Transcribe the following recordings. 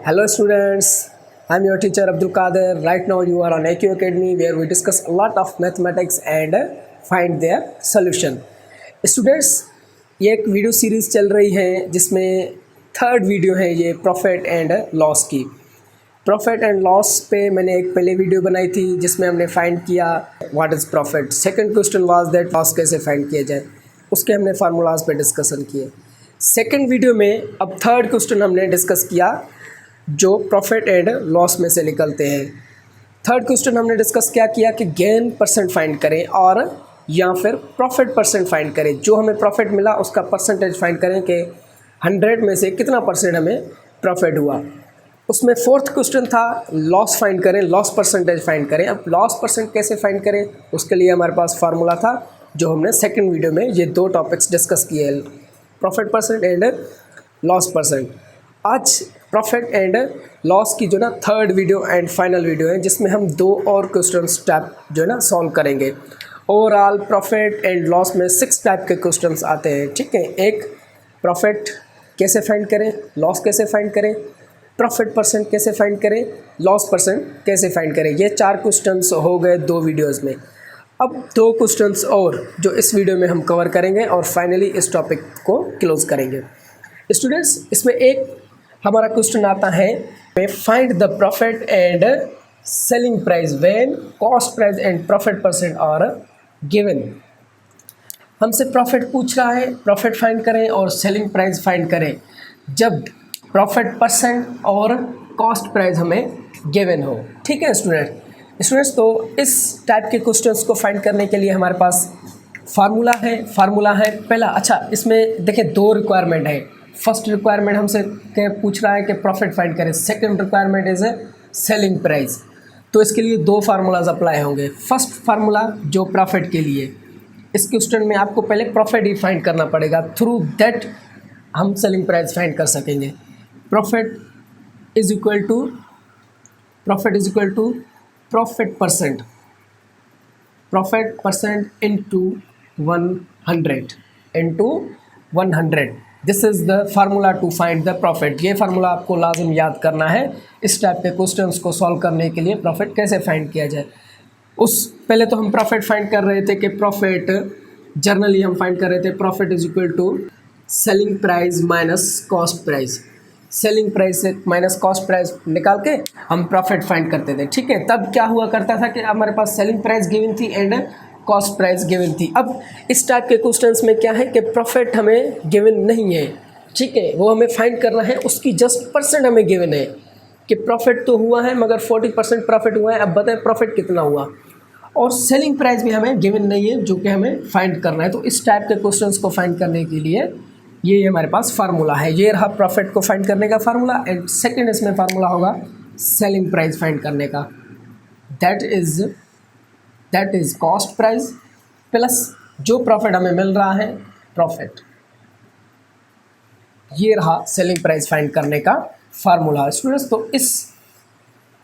Hello students, I'm your teacher Abdul Qadir. Right now you are on AQ Academy where we discuss a lot of mathematics and find their solution. Students, ये एक video series चल रही है जिसमें third video है ये profit and loss की। Profit and loss पे मैंने एक पहले वीडियो बनाई थी जिसमें हमने फाइंड किया what is profit. Second question was that loss कैसे फाइंड किया जाए, उसके हमने फार्मूलाज पे डिस्कशन किए। सेकंड वीडियो में अब थर्ड क्वेश्चन हमने डिस्कस किया जो प्रॉफिट एंड लॉस में से निकलते हैं। थर्ड क्वेश्चन हमने डिस्कस क्या किया कि गेन परसेंट फाइंड करें और या फिर प्रॉफिट परसेंट फाइंड करें। जो हमें प्रॉफिट मिला उसका परसेंटेज फाइंड करें कि 100 में से कितना परसेंट हमें प्रॉफिट हुआ। उसमें फोर्थ क्वेश्चन था लॉस फाइंड करें, लॉस परसेंटेज फाइंड करें। अब लॉस परसेंट कैसे फाइंड करें उसके लिए हमारे पास फार्मूला था जो हमने सेकेंड वीडियो में ये दो टॉपिक्स डिस्कस किए, profit percent and loss percent. आज प्रॉफिट एंड लॉस की जो ना third video and final video है जिसमें हम दो और क्वेश्चन टाइप जो है ना सॉल्व करेंगे। ओवरऑल प्रॉफिट एंड लॉस में 6 टाइप के क्वेश्चंस आते हैं, ठीक है। एक प्रॉफिट कैसे फाइंड करें, लॉस कैसे फाइंड करें, प्रॉफिट परसेंट कैसे फाइंड करें, लॉस परसेंट कैसे फाइंड करें। ये 4 क्वेश्चंस हो गए 2 वीडियोज़ में। अब 2 क्वेश्चंस और जो इस वीडियो में हम कवर करेंगे और फाइनली इस टॉपिक को क्लोज करेंगे। स्टूडेंट्स, इसमें एक हमारा क्वेश्चन आता है find the profit and selling price when cost price and profit percent are given. हमसे प्रॉफिट पूछ रहा है, प्रॉफिट फाइंड करें और सेलिंग प्राइस फाइंड करें जब प्रॉफिट परसेंट और कॉस्ट प्राइस हमें गिवन हो, ठीक है स्टूडेंट्स। तो इस टाइप के क्वेश्चंस को फाइंड करने के लिए हमारे पास फार्मूला है पहला। अच्छा, इसमें देखिए 2 रिक्वायरमेंट है। फर्स्ट रिक्वायरमेंट हमसे पूछ रहा है कि प्रॉफिट फाइंड करें, second requirement is selling price. तो इसके लिए 2 फार्मूलाज अप्लाई होंगे। फर्स्ट फार्मूला जो प्रॉफिट के लिए, इस क्वेश्चन में आपको पहले प्रॉफिट ही फाइंड करना पड़ेगा, थ्रू दैट हम सेलिंग प्राइस फाइंड कर सकेंगे। Profit is equal to profit percent into 100 this is the formula to find the profit. ये फार्मूला आपको लाजम याद करना है इस टाइप के क्वेश्चंस को सॉल्व करने के लिए। प्रॉफिट कैसे फाइंड किया जाए, उस पहले तो हम प्रॉफिट फाइंड कर रहे थे कि प्रॉफिट जर्नली हम फाइंड कर रहे थे profit is equal to selling price minus cost price. Selling price से माइनस कॉस्ट प्राइस निकाल के हम प्रॉफिट फाइंड करते थे, ठीक है। तब क्या हुआ करता था कि हमारे पास सेलिंग प्राइस गिवन थी एंड कॉस्ट प्राइस गिवन थी। अब इस टाइप के क्वेश्चंस में क्या है कि प्रॉफिट हमें गिवन नहीं है, ठीक है, वो हमें फाइंड करना है, उसकी जस्ट परसेंट हमें गिवन है कि प्रॉफिट तो हुआ है मगर 40% प्रॉफिट हुआ है। अब बताएं प्रॉफिट कितना हुआ, और सेलिंग प्राइस भी हमें गिवन नहीं है जो कि हमें फाइंड करना है। तो इस टाइप के क्वेश्चंस को फाइंड करने के लिए ये हमारे पास फार्मूला है। ये रहा प्रॉफिट को फाइंड करने का फार्मूला एंड सेकेंड इसमें फार्मूला होगा सेलिंग प्राइस फाइंड करने का, that is cost price plus जो प्रॉफिट हमें मिल रहा है प्रॉफिट। ये रहा सेलिंग प्राइस फाइंड करने का फार्मूला स्टूडेंट्स। तो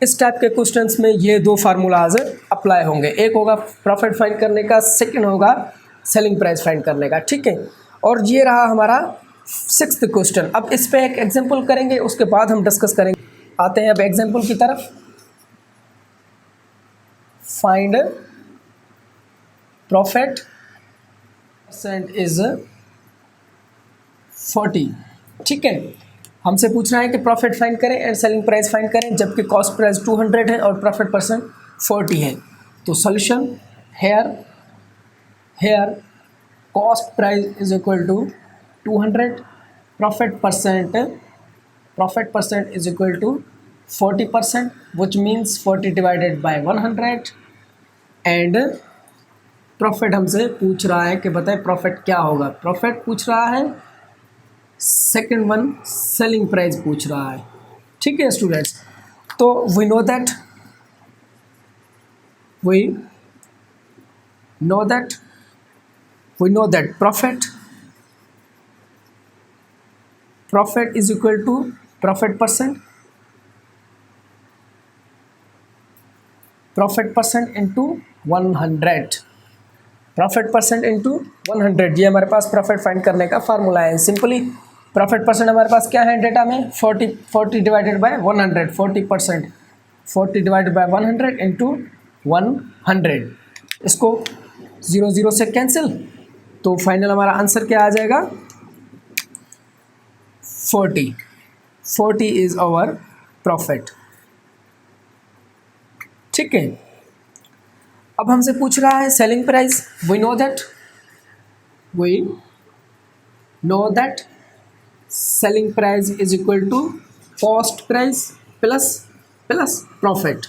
इस टाइप के क्वेश्चंस में ये 2 फार्मूलाज अप्लाई होंगे। एक होगा प्रॉफिट फाइंड करने का, सेकंड होगा सेलिंग प्राइस फाइंड करने का, ठीक है। और ये रहा हमारा 6th क्वेश्चन। अब इस पे एक एग्जांपल करेंगे, उसके बाद हम डिस्कस करेंगे। आते हैं अब एग्जांपल की तरफ। फाइंड प्रॉफिट परसेंट इज 40, ठीक है। हमसे पूछ रहा है कि प्रॉफिट फाइंड करें एंड सेलिंग प्राइस फाइंड करें जबकि कॉस्ट प्राइस 200 है और प्रॉफिट परसेंट 40 है। तो solution here cost price is equal to 200, profit percent is equal to 40%, which means 40 divided by 100 and profit हमसे पूछ रहा है कि बताए प्रॉफिट क्या होगा। प्रॉफिट पूछ रहा है, सेकंड वन सेलिंग प्राइस पूछ रहा है, ठीक है स्टूडेंट्स। तो we know that profit is equal to profit percent into 100, profit percent into 100। ये हमारे पास प्रॉफिट फाइंड करने का फार्मूला है। सिंपली प्रॉफिट परसेंट हमारे पास क्या है डेटा में 40 divided by 100, 40%, 40 divided by 100 into 100। इसको 0 से कैंसिल, तो फाइनल हमारा आंसर क्या आ जाएगा 40 इज आवर प्रॉफिट। ठीक है, अब हमसे पूछ रहा है selling price. We know that selling price is equal to cost price plus profit.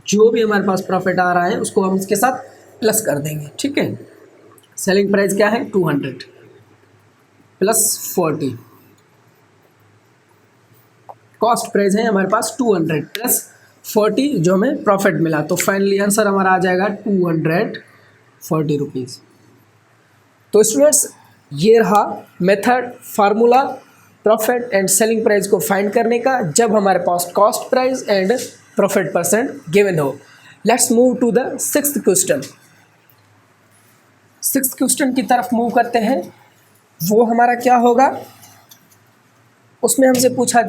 जो भी हमारे पास प्रॉफिट आ रहा है उसको हम इसके साथ प्लस कर देंगे। ठीक है, सेलिंग प्राइस क्या है 200 प्लस 40, कॉस्ट प्राइस है हमारे पास 200 प्लस 40 जो हमें प्रॉफिट मिला, तो फाइनली आंसर हमारा आ जाएगा 240 रुपीज़। तो स्टूडेंट्स, ये रहा method, formula profit and selling price को फाइंड करने का जब हमारे पास cost price and profit percent given हो। Let's move to the sixth question. Sixth question की तरफ मूव करते हैं। वो हमारा क्या होगा, उसमें हमसे पूछा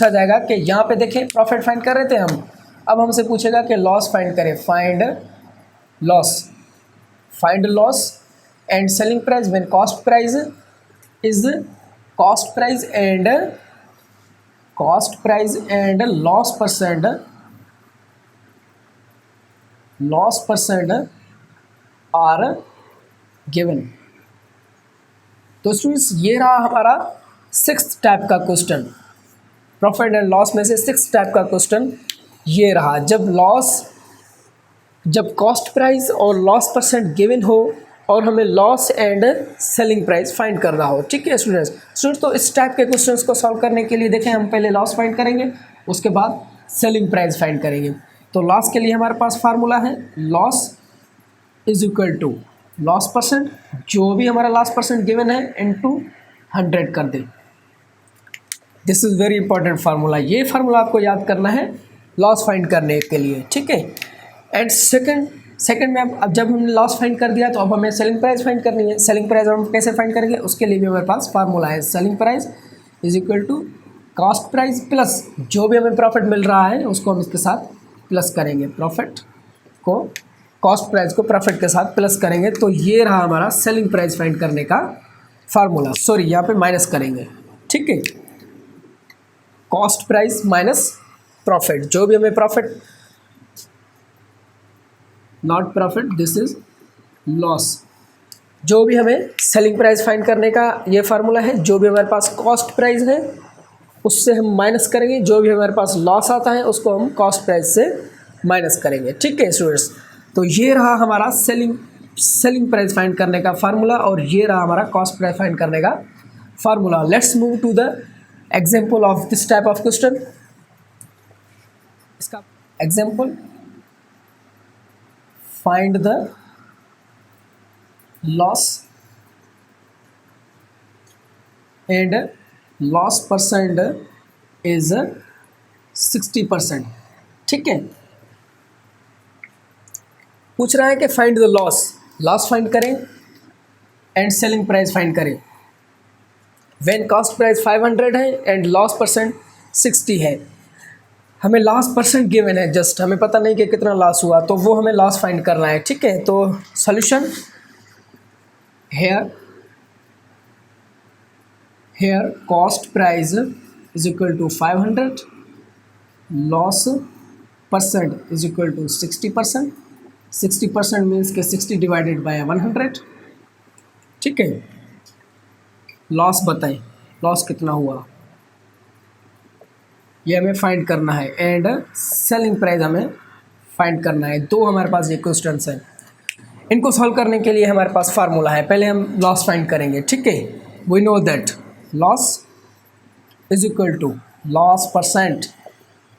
जाएगा कि यहाँ पे देखें प्रॉफिट फाइंड कर रहे थे हम, अब हमसे पूछेगा कि लॉस फाइंड करें। Find loss and selling price when cost price and loss percent are given. तो स्टूडेंट्स, ये रहा हमारा सिक्स्थ टाइप का क्वेश्चन। प्रॉफिट एंड लॉस में से सिक्स्थ टाइप का क्वेश्चन ये रहा, जब कॉस्ट प्राइस और लॉस परसेंट गिवन हो और हमें loss and selling price find करना हो। ठीक है स्टूडेंट्स, तो इस टाइप के क्वेश्चंस को सॉल्व करने के लिए देखें, हम पहले लॉस फाइंड करेंगे, उसके बाद सेलिंग प्राइस फाइंड करेंगे। तो लॉस के लिए हमारे पास फार्मूला है loss is equal to loss percent, जो भी हमारा लॉस परसेंट गिवन है, इनटू 100 कर दें। This is very important formula. ये फार्मूला आपको याद करना है लॉस फाइंड करने के लिए। ठीक है, एंड सेकंड में अब जब हमने लॉस फाइंड कर दिया तो अब हमें सेलिंग प्राइस फाइंड करनी है। सेलिंग प्राइस हम कैसे फाइंड करेंगे, उसके लिए भी हमारे पास फार्मूला है selling price is equal to cost price plus जो भी हमें प्रॉफिट मिल रहा है उसको हम इसके साथ प्लस करेंगे, कॉस्ट प्राइस को प्रॉफिट के साथ प्लस करेंगे। तो ये रहा हमारा सेलिंग प्राइस फाइंड करने का फार्मूला। सॉरी, यहाँ पे माइनस करेंगे। ठीक है, कॉस्ट प्राइस माइनस प्रॉफिट, जो भी हमें profit, not profit, this is loss. जो भी हमें सेलिंग प्राइस फाइंड करने का ये फार्मूला है, जो भी हमारे पास कॉस्ट प्राइस है उससे हम माइनस करेंगे, जो भी हमारे पास लॉस आता है उसको हम कॉस्ट प्राइस से माइनस करेंगे। ठीक है स्टूडेंट्स, तो ये रहा हमारा सेलिंग प्राइस फाइंड करने का फार्मूला और ये रहा हमारा कॉस्ट प्राइस फाइंड करने का formula. Let's move to the example of this type of question. इसका example, find the loss and loss percent is 60%। ठीक है, पूछ रहा है कि फाइंड द लॉस फाइंड करें एंड सेलिंग प्राइस फाइंड करें व्हेन कॉस्ट प्राइस 500 है एंड लॉस परसेंट 60 है। हमें लॉस परसेंट गिवन है, जस्ट हमें पता नहीं कि कितना लॉस हुआ, तो वो हमें लॉस फाइंड करना है। ठीक है, तो solution here cost price is equal to 500, loss percent is equal to 60%। 60% means के 60 डिवाइडेड बाय 100। ठीक है, लॉस बताएं, लॉस कितना हुआ ये हमें फाइंड करना है एंड सेलिंग प्राइस हमें फाइंड करना है। दो हमारे पास ये क्वेश्चंस हैं, इनको सॉल्व करने के लिए हमारे पास फार्मूला है। पहले हम लॉस फाइंड करेंगे। ठीक है, we know that loss is equal to loss percent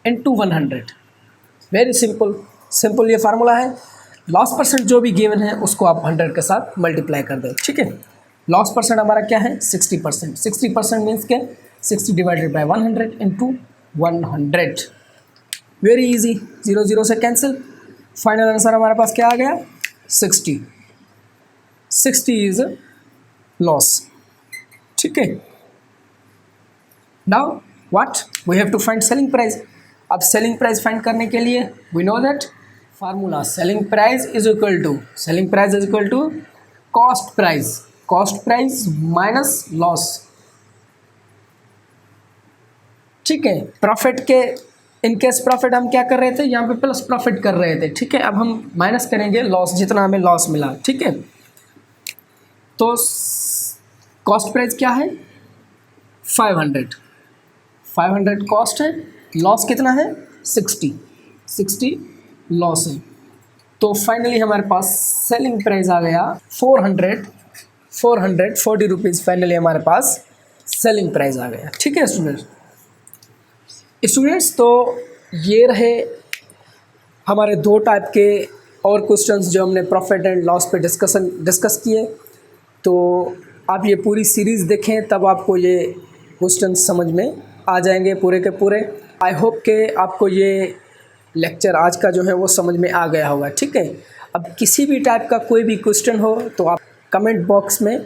into 100। Very simple ये फार्मूला है। लॉस परसेंट जो भी गिवन है उसको आप 100 के साथ मल्टीप्लाई कर दें। ठीक है, लॉस परसेंट हमारा क्या है 60%। 60% मीन्स के 60 divided by 100 into 100। Very easy, 0 से कैंसिल। फाइनल आंसर हमारे पास क्या आ गया 60 इज लॉस। ठीक है, now what we have to find selling price. अब सेलिंग प्राइस फाइंड करने के लिए we know that formula selling price is equal to cost price minus loss. ठीक है, प्रॉफिट के इन केस प्रॉफिट हम क्या कर रहे थे, यहाँ पे प्लस प्रॉफिट कर रहे थे। ठीक है, अब हम माइनस करेंगे लॉस, जितना हमें लॉस मिला। ठीक है, तो कॉस्ट प्राइस क्या है 500 कॉस्ट है, लॉस कितना है 60 लॉस है। तो फाइनली हमारे पास सेलिंग प्राइस आ गया 440 रुपीज़। फाइनली हमारे पास सेलिंग प्राइस आ गया। ठीक है स्टूडेंट्स, तो ये रहे हमारे 2 टाइप के और क्वेश्चंस जो हमने प्रॉफिट एंड लॉस पे डिस्कस किए। तो आप ये पूरी सीरीज़ देखें, तब आपको ये क्वेश्चन समझ में आ जाएंगे पूरे के पूरे। आई होप कि आपको ये लेक्चर आज का जो है वो समझ में आ गया होगा। ठीक है, अब किसी भी टाइप का कोई भी क्वेश्चन हो तो आप कमेंट बॉक्स में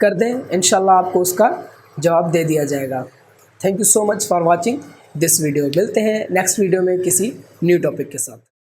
कर दें, इंशाल्लाह आपको उसका जवाब दे दिया जाएगा। Thank you so much for watching this video. मिलते हैं नेक्स्ट वीडियो में किसी न्यू टॉपिक के साथ।